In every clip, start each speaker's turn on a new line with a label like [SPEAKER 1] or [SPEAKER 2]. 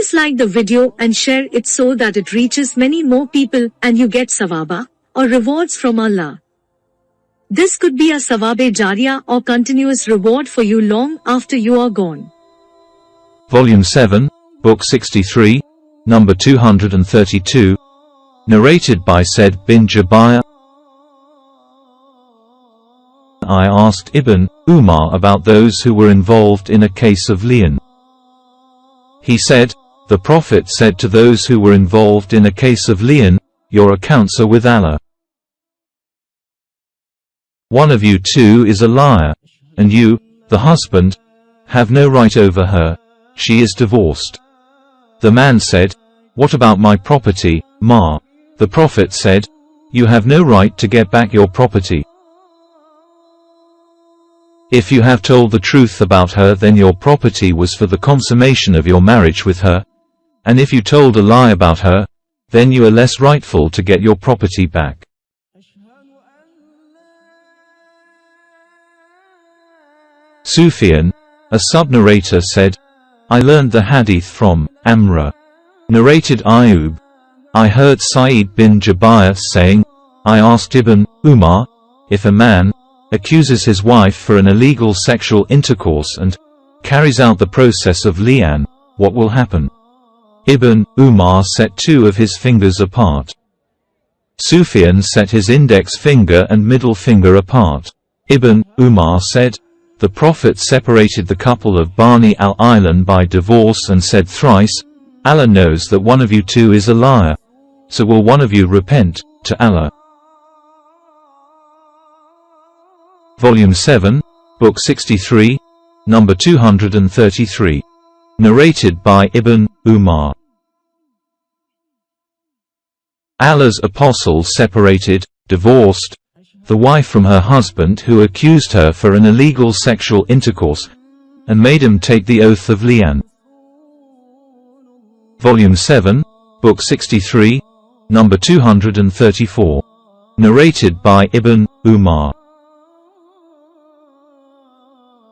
[SPEAKER 1] Please like the video and share it so that it reaches many more people and you get sawaba, or rewards from Allah. This could be a sawabe jariyah or continuous reward for you long after you are gone.
[SPEAKER 2] Volume 7, Book 63, number 232, narrated by Said bin Jubayr. I asked Ibn Umar about those who were involved in a case of li'an. He said, the Prophet said to those who were involved in a case of li'an, your accounts are with Allah. One of you two is a liar, and you, the husband, have no right over her, she is divorced. The man said, what about my property, Ma? The Prophet said, you have no right to get back your property. If you have told the truth about her, then your property was for the consummation of your marriage with her, and if you told a lie about her, then you are less rightful to get your property back. Sufyan, a sub-narrator, said, I learned the hadith from Amra. Narrated Ayub. I heard Sa'id bin Jubayr saying, I asked Ibn Umar, if a man accuses his wife for an illegal sexual intercourse and carries out the process of li'an, what will happen? Ibn Umar set two of his fingers apart. Sufyan set his index finger and middle finger apart. Ibn Umar said, the Prophet separated the couple of Bani al-Island by divorce and said thrice, Allah knows that one of you two is a liar. So will one of you repent to Allah? Volume 7, Book 63, number 233. Narrated by Ibn Umar. Allah's apostle separated, divorced, the wife from her husband who accused her for an illegal sexual intercourse, and made him take the oath of li'an. Volume 7, Book 63, number 234. Narrated by Ibn Umar.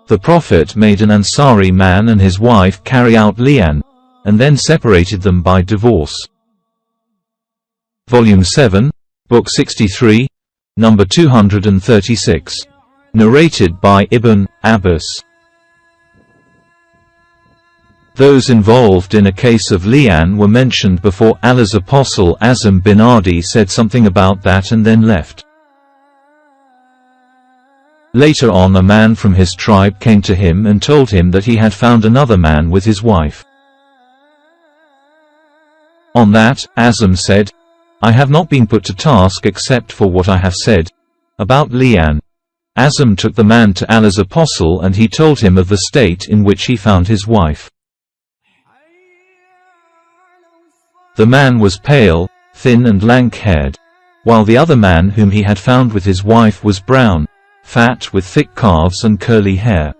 [SPEAKER 2] The Prophet made an Ansari man and his wife carry out li'an, and then separated them by divorce. Volume 7, Book 63, number 236. Narrated by Ibn Abbas. Those involved in a case of li'an were mentioned before Allah's apostle Azam bin Adi said something about that and then left. Later on, a man from his tribe came to him and told him that he had found another man with his wife. On that, Azam said, I have not been put to task except for what I have said about li'an. Azam took the man to Allah's apostle and he told him of the state in which he found his wife. The man was pale, thin and lank-haired, while the other man whom he had found with his wife was brown, fat with thick calves and curly hair.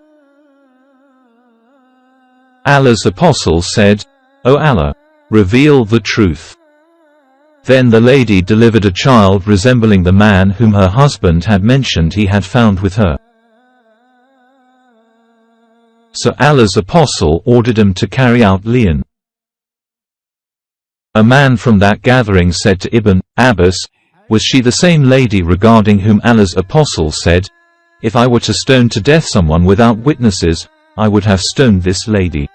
[SPEAKER 2] Allah's apostle said, O Allah, reveal the truth. Then the lady delivered a child resembling the man whom her husband had mentioned he had found with her. So Allah's apostle ordered him to carry out li'an. A man from that gathering said to Ibn Abbas, was she the same lady regarding whom Allah's apostle said, if I were to stone to death someone without witnesses, I would have stoned this lady?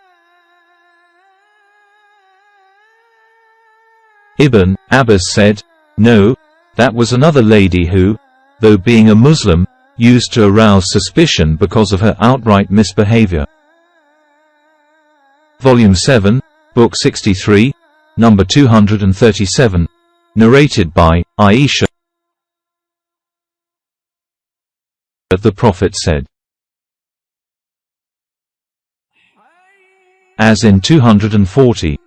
[SPEAKER 2] Ibn Abbas said, no, that was another lady who, though being a Muslim, used to arouse suspicion because of her outright misbehavior. Volume 7, Book 63, number 237, narrated by Aisha. The Prophet said, as in 240.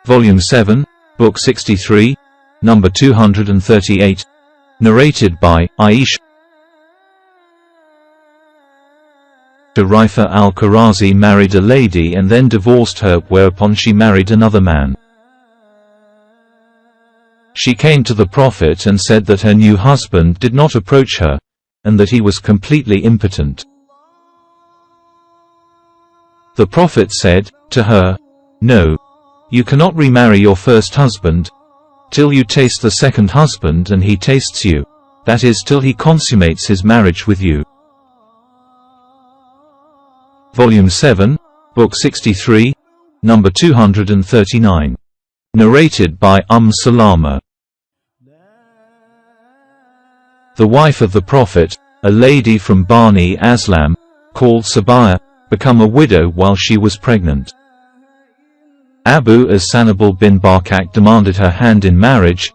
[SPEAKER 2] Volume 7, Book 63, number 238, narrated by Aisha. Rifa al-Qarazi married a lady and then divorced her, whereupon she married another man. She came to the Prophet and said that her new husband did not approach her, and that he was completely impotent. The Prophet said to her, "No, you cannot remarry your first husband, till you taste the second husband and he tastes you, that is till he consummates his marriage with you." Volume 7, Book 63, number 239. Narrated by Salama. The wife of the Prophet, a lady from Bani Aslam, called Sabaya, became a widow while she was pregnant. Abu as-Sanabal bin Barkak demanded her hand in marriage,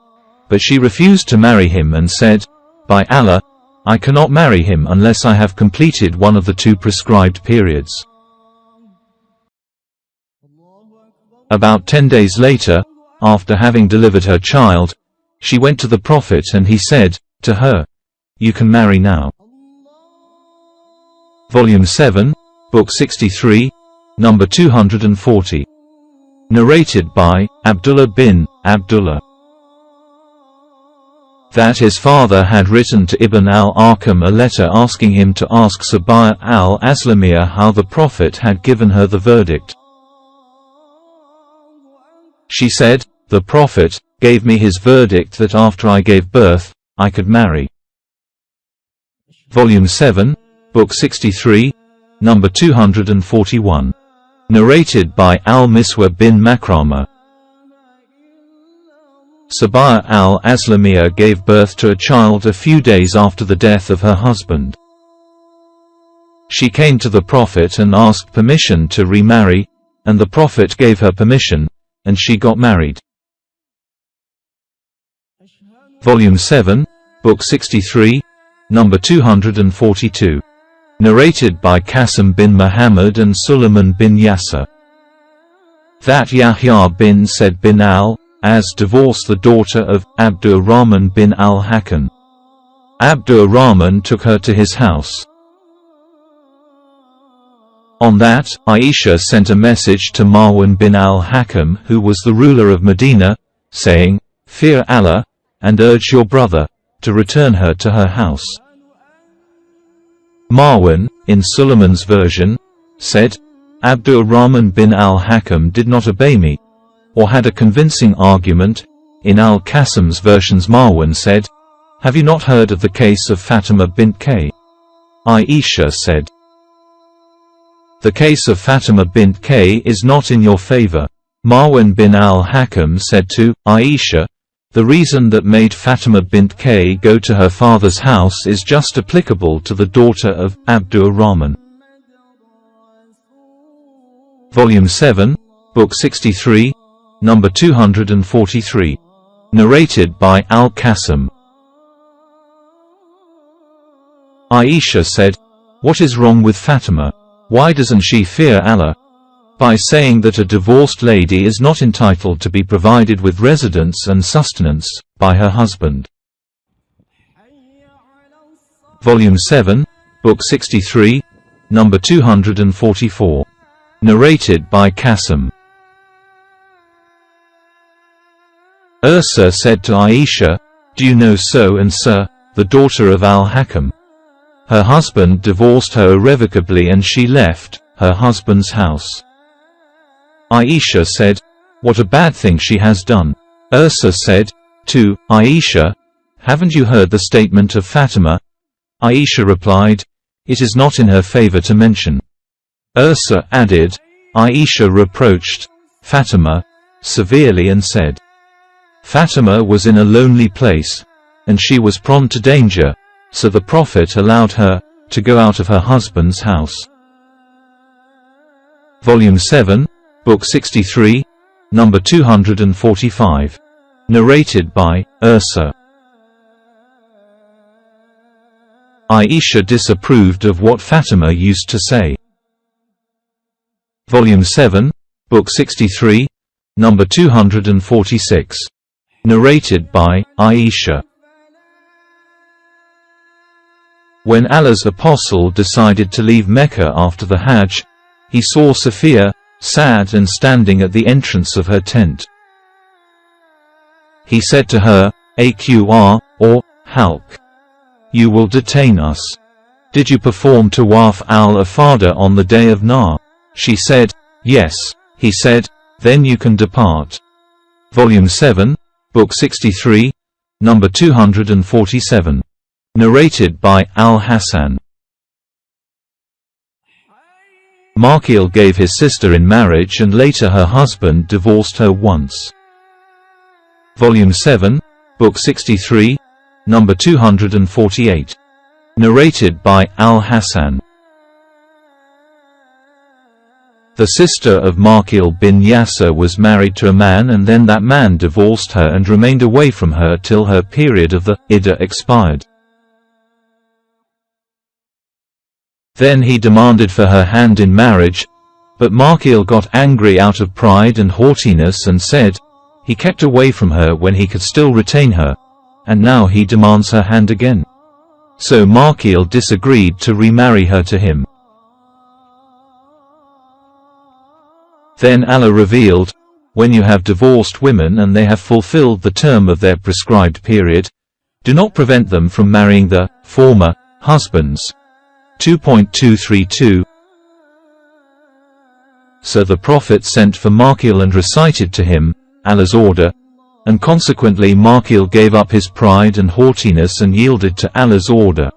[SPEAKER 2] but she refused to marry him and said, "By Allah, I cannot marry him unless I have completed one of the 2 prescribed periods." About 10 days later, after having delivered her child, she went to the Prophet and he said to her, "You can marry now." Volume 7, Book 63, number 240. Narrated by Abdullah bin Abdullah. That his father had written to Ibn al-Arqam a letter asking him to ask Sabaya al-Aslamiyah how the Prophet had given her the verdict. She said, "The Prophet gave me his verdict that after I gave birth, I could marry." Volume 7, Book 63, number 241. Narrated by al-Miswa bin Makrama. Sabaya al-Aslamiyah gave birth to a child a few days after the death of her husband. She came to the Prophet and asked permission to remarry, and the Prophet gave her permission, and she got married. Volume 7, Book 63, number 242. Narrated by Qasim bin Muhammad and Sulaiman bin Yasser. That Yahya bin Said bin al-As divorced the daughter of Abdurrahman bin al-Hakam. Abdurrahman took her to his house. On that, Aisha sent a message to Marwan bin al-Hakam, who was the ruler of Medina, saying, "Fear Allah, and urge your brother to return her to her house." Marwan, in Suleiman's version, said, "Abdurrahman bin al-Hakam did not obey me, or had a convincing argument." In al-Qasim's versions Marwan said, "Have you not heard of the case of Fatima bint Kay?" Aisha said, "The case of Fatima bint Kay is not in your favor." Marwan bin al-Hakam said to Aisha, "The reason that made Fatima bint Kay go to her father's house is just applicable to the daughter of Abdurrahman." Volume 7, Book 63, number 243. Narrated by al-Qasim. Aisha said, "What is wrong with Fatima? Why doesn't she fear Allah? By saying that a divorced lady is not entitled to be provided with residence and sustenance by her husband." Volume 7, Book 63, number 244. Narrated by Qasim. Ursa said to Aisha, "Do you know so-and-so, the daughter of al-Hakam? Her husband divorced her irrevocably and she left her husband's house." Aisha said, "What a bad thing she has done." Ursa said to Aisha, "Haven't you heard the statement of Fatima?" Aisha replied, "It is not in her favor to mention." Ursa added, Aisha reproached Fatima severely and said, "Fatima was in a lonely place, and she was prone to danger, so the Prophet allowed her to go out of her husband's house." Volume 7, Book 63, number 245. Narrated by Ursa. Aisha disapproved of what Fatima used to say. Volume 7, Book 63, number 246. Narrated by Aisha. When Allah's apostle decided to leave Mecca after the Hajj, he saw Safiya, sad and standing at the entrance of her tent. He said to her, "Aqr, or Halq, you will detain us. Did you perform Tawaf al-Afada on the day of Nahr?" She said, "Yes." He said, "Then you can depart." Volume 7, Book 63, number 247. Narrated by Al-Hassan. Maqil gave his sister in marriage and later her husband divorced her once. Volume 7, Book 63, number 248. Narrated by Al-Hassan. The sister of Maqil bin Yasser was married to a man, and then that man divorced her and remained away from her till her period of the iddah expired. Then he demanded for her hand in marriage, but Maqil got angry out of pride and haughtiness and said, he kept away from her when he could still retain her, and now he demands her hand again. So Maqil disagreed to remarry her to him. Then Allah revealed, when you have divorced women and they have fulfilled the term of their prescribed period, do not prevent them from marrying the former husbands. 2.232. So the Prophet sent for Maqil and recited to him Allah's order, and consequently Maqil gave up his pride and haughtiness and yielded to Allah's order.